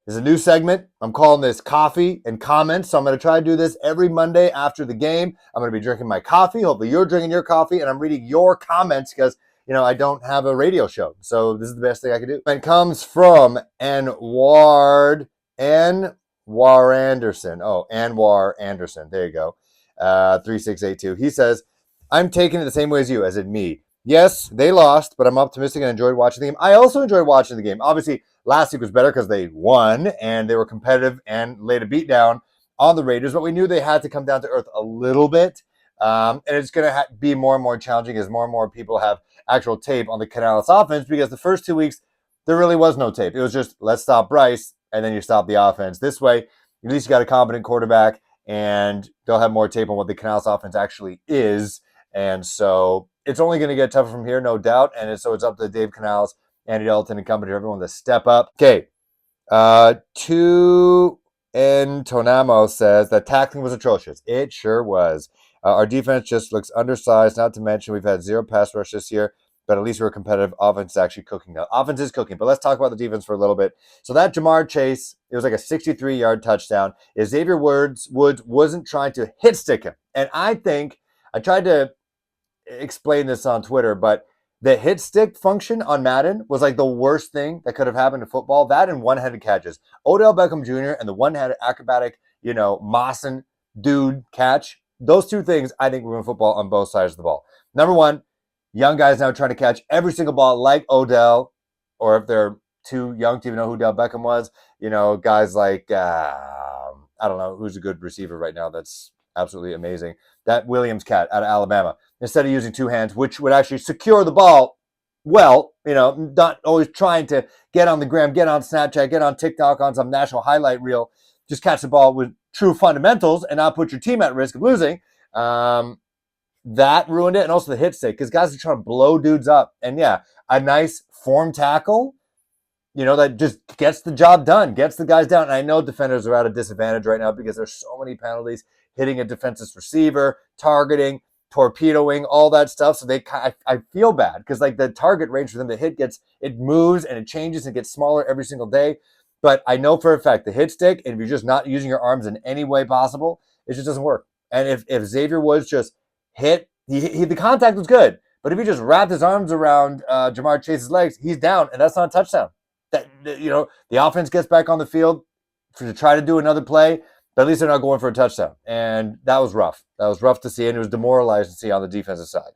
This is a new segment. I'm calling this Coffee and Comments. So I'm going to try to do this every Monday after the game. I'm going to be drinking my coffee. Hopefully you're drinking your coffee, and I'm reading your comments because, I don't have a radio show. So this is the best thing I can do. And it comes from Anwar Anderson. Oh, Anwar Anderson. There you go. 3682. He says, I'm taking it the same way as you, as in me. Yes, they lost, but I'm optimistic and enjoyed watching the game. I also enjoyed watching the game. Obviously, last week was better because they won and they were competitive and laid a beat down on the Raiders, but we knew they had to come down to earth a little bit. And it's going to be more and more challenging as more and more people have actual tape on the Canales offense, because the first 2 weeks, there really was no tape. It was just, let's stop Bryce, and then you stop the offense. This way, at least you got a competent quarterback, and they'll have more tape on what the Canales offense actually is. And so it's only going to get tougher from here, no doubt. And so it's up to Dave Canales, Andy Dalton, and company, everyone to step up. Okay. 2 N Tonamo says that tackling was atrocious. It sure was. Our defense just looks undersized, not to mention we've had 0 pass rush this year, but at least we're competitive. Offense is actually cooking now. Offense is cooking, but let's talk about the defense for a little bit. So that Jamar Chase, it was like a 63-yard touchdown. Xavier Woods wasn't trying to hit stick him. And I think, I tried to explain this on Twitter, but the hit stick function on Madden was like the worst thing that could have happened to football. That and one-handed catches. Odell Beckham Jr. and the one-handed acrobatic, Mawson dude catch. Those two things, I think, ruin football on both sides of the ball. Number one, young guys now trying to catch every single ball like Odell, or if they're too young to even know who Odell Beckham was, guys like, I don't know, who's a good receiver right now that's absolutely amazing. That Williams cat out of Alabama. Instead of using 2 hands, which would actually secure the ball well, not always trying to get on the gram, get on Snapchat, get on TikTok, on some national highlight reel, just catch the ball with true fundamentals and not put your team at risk of losing. That ruined it. And also the hit stick, because guys are trying to blow dudes up. And yeah, a nice form tackle, that just gets the job done, gets the guys down. And I know defenders are at a disadvantage right now because there's so many penalties, hitting a defenseless receiver, targeting, torpedoing, all that stuff. So I feel bad because like the target range for them to hit it moves and it changes and gets smaller every single day. But I know for a fact the hit stick, and if you're just not using your arms in any way possible, it just doesn't work. And if Xavier Woods just hit, the contact was good, but if he just wrapped his arms around Jamar Chase's legs, he's down, and that's not a touchdown. The offense gets back on the field to try to do another play, but at least they're not going for a touchdown. And that was rough. That was rough to see, and it was demoralizing to see on the defensive side.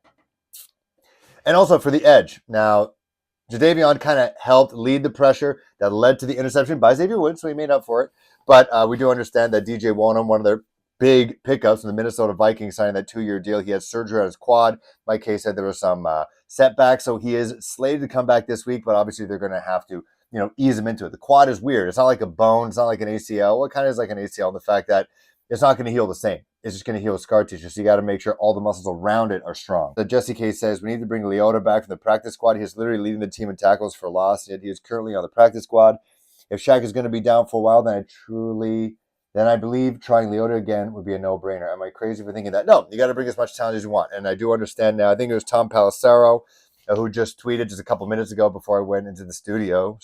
And also for the edge. Now, Jadeveon kind of helped lead the pressure that led to the interception by Xavier Woods, so he made up for it. But we do understand that DJ Wonnum, one of their big pickups in the Minnesota Vikings, signing that 2-year deal. He had surgery on his quad. Mike Kay said there was some setbacks, so he is slated to come back this week, but obviously they're going to have to ease him into it. The quad is weird. It's not like a bone. It's not like an ACL. What kind of is like an ACL? The fact that it's not going to heal the same. It's just going to heal scar tissue. So you got to make sure all the muscles around it are strong. So Jesse K says, we need to bring Leota back from the practice squad. He is literally leading the team in tackles for loss, yet he is currently on the practice squad. If Shaq is going to be down for a while, then I believe trying Leota again would be a no-brainer. Am I crazy for thinking that? No, you got to bring as much talent as you want. And I do understand now. I think it was Tom Pelissero who just tweeted just a couple minutes ago before I went into the studio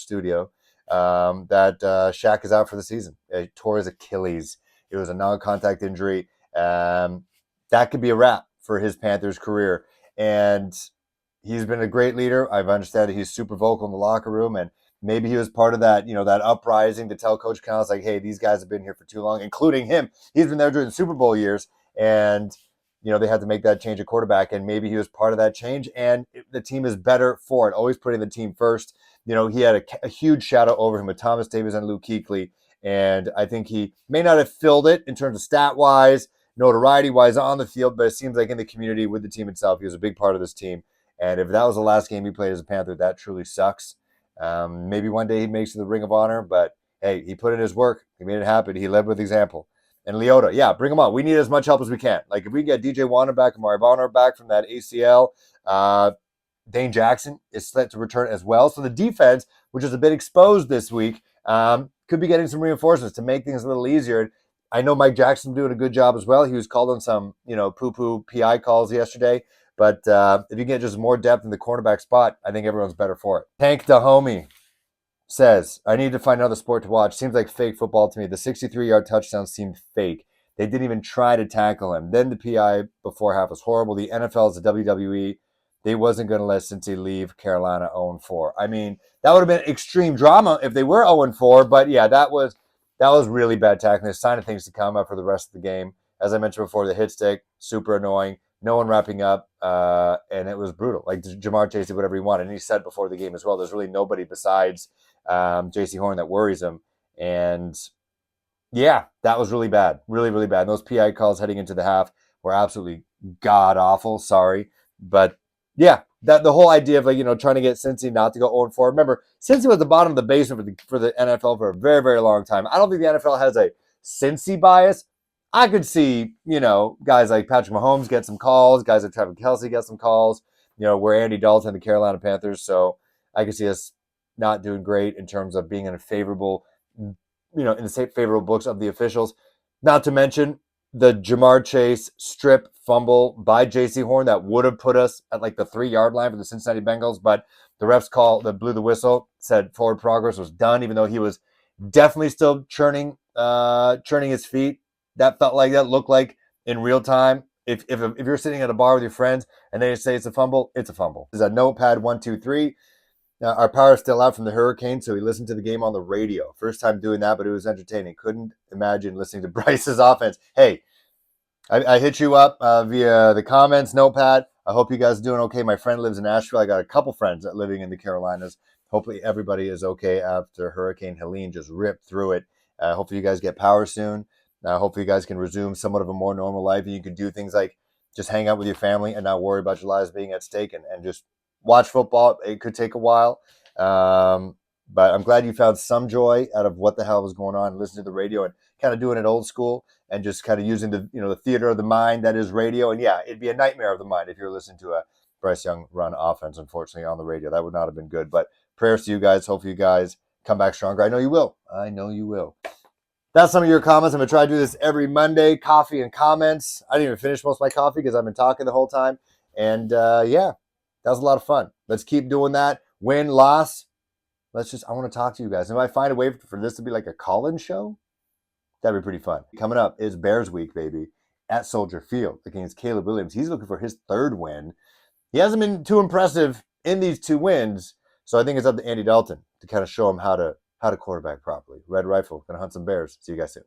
that Shaq is out for the season. He tore his Achilles. It was a non-contact injury. That could be a wrap for his Panthers career. And he's been a great leader. I've understood that he's super vocal in the locker room, and maybe he was part of that, that uprising to tell Coach Canales, like, hey, these guys have been here for too long, including him. He's been there during the Super Bowl years, and they had to make that change at quarterback, and maybe he was part of that change, and the team is better for it, always putting the team first. He had a huge shadow over him with Thomas Davis and Luke Kuechly, and I think he may not have filled it in terms of stat-wise, notoriety-wise on the field, but it seems like in the community with the team itself, he was a big part of this team. And if that was the last game he played as a Panther, that truly sucks. Maybe one day he makes it to the Ring of Honor, but hey, he put in his work. He made it happen. He led with example. And Leota, yeah, bring him on. We need as much help as we can. Like if we get DJ Wonnum back and Amari Bonner back from that ACL, Dane Jackson is set to return as well. So the defense, which is a bit exposed this week, could be getting some reinforcements to make things a little easier. I know Mike Jackson doing a good job as well. He was called on some, poo-poo PI calls yesterday. But if you get just more depth in the cornerback spot, I think everyone's better for it. Tank the homie. says, I need to find another sport to watch. Seems like fake football to me. The 63-yard touchdown seemed fake. They didn't even try to tackle him. Then the PI before half was horrible. The NFL is the WWE. They wasn't going to let Cincy leave Carolina 0-4. I mean, that would have been extreme drama if they were 0-4. But yeah, that was really bad tackling. There's sign of things to come up for the rest of the game. As I mentioned before, the hit stick, super annoying. No one wrapping up, and it was brutal. Like Jamar Chase did whatever he wanted, and he said before the game as well, there's really nobody besides J.C. Horn that worries him. And yeah, that was really bad, really, really bad. And those PI calls heading into the half were absolutely god awful. Sorry, but yeah, that the whole idea of trying to get Cincy not to go 0-4. Remember, Cincy was the bottom of the basement for the NFL for a very, very long time. I don't think the NFL has a Cincy bias. I could see, guys like Patrick Mahomes get some calls, guys like Travis Kelce get some calls, we're Andy Dalton, the Carolina Panthers. So I could see us not doing great in terms of being in a favorable, in the favorable books of the officials. Not to mention the Jamar Chase strip fumble by J.C. Horn that would have put us at like the 3-yard line for the Cincinnati Bengals. But the refs call that blew the whistle, said forward progress was done, even though he was definitely still churning his feet. That looked like in real time. If you're sitting at a bar with your friends and they say it's a fumble, it's a fumble. There's a notepad 1, 2, 3. Our power is still out from the hurricane, so we listened to the game on the radio. First time doing that, but it was entertaining. Couldn't imagine listening to Bryce's offense. Hey, I hit you up via the comments, notepad. I hope you guys are doing okay. My friend lives in Asheville. I got a couple friends that living in the Carolinas. Hopefully everybody is okay after Hurricane Helene just ripped through it. Hopefully you guys get power soon. Hopefully you guys can resume somewhat of a more normal life and you can do things like just hang out with your family and not worry about your lives being at stake and just watch football. It could take a while. But I'm glad you found some joy out of what the hell was going on and listening to the radio and kind of doing it old school and just kind of using the theater of the mind that is radio. And yeah, it'd be a nightmare of the mind if you're listening to a Bryce Young run offense, unfortunately, on the radio. That would not have been good. But prayers to you guys. Hopefully you guys come back stronger. I know you will. That's some of your comments. I'm going to try to do this every Monday, coffee and comments. I didn't even finish most of my coffee because I've been talking the whole time. And yeah, that was a lot of fun. Let's keep doing that. Win, loss. I want to talk to you guys. And if I find a way for this to be like a call-in show, that'd be pretty fun. Coming up is Bears Week, baby, at Soldier Field against Caleb Williams. He's looking for his 3rd win. He hasn't been too impressive in these 2 wins, so I think it's up to Andy Dalton to kind of show him how to quarterback properly. Red Rifle, gonna hunt some bears. See you guys soon.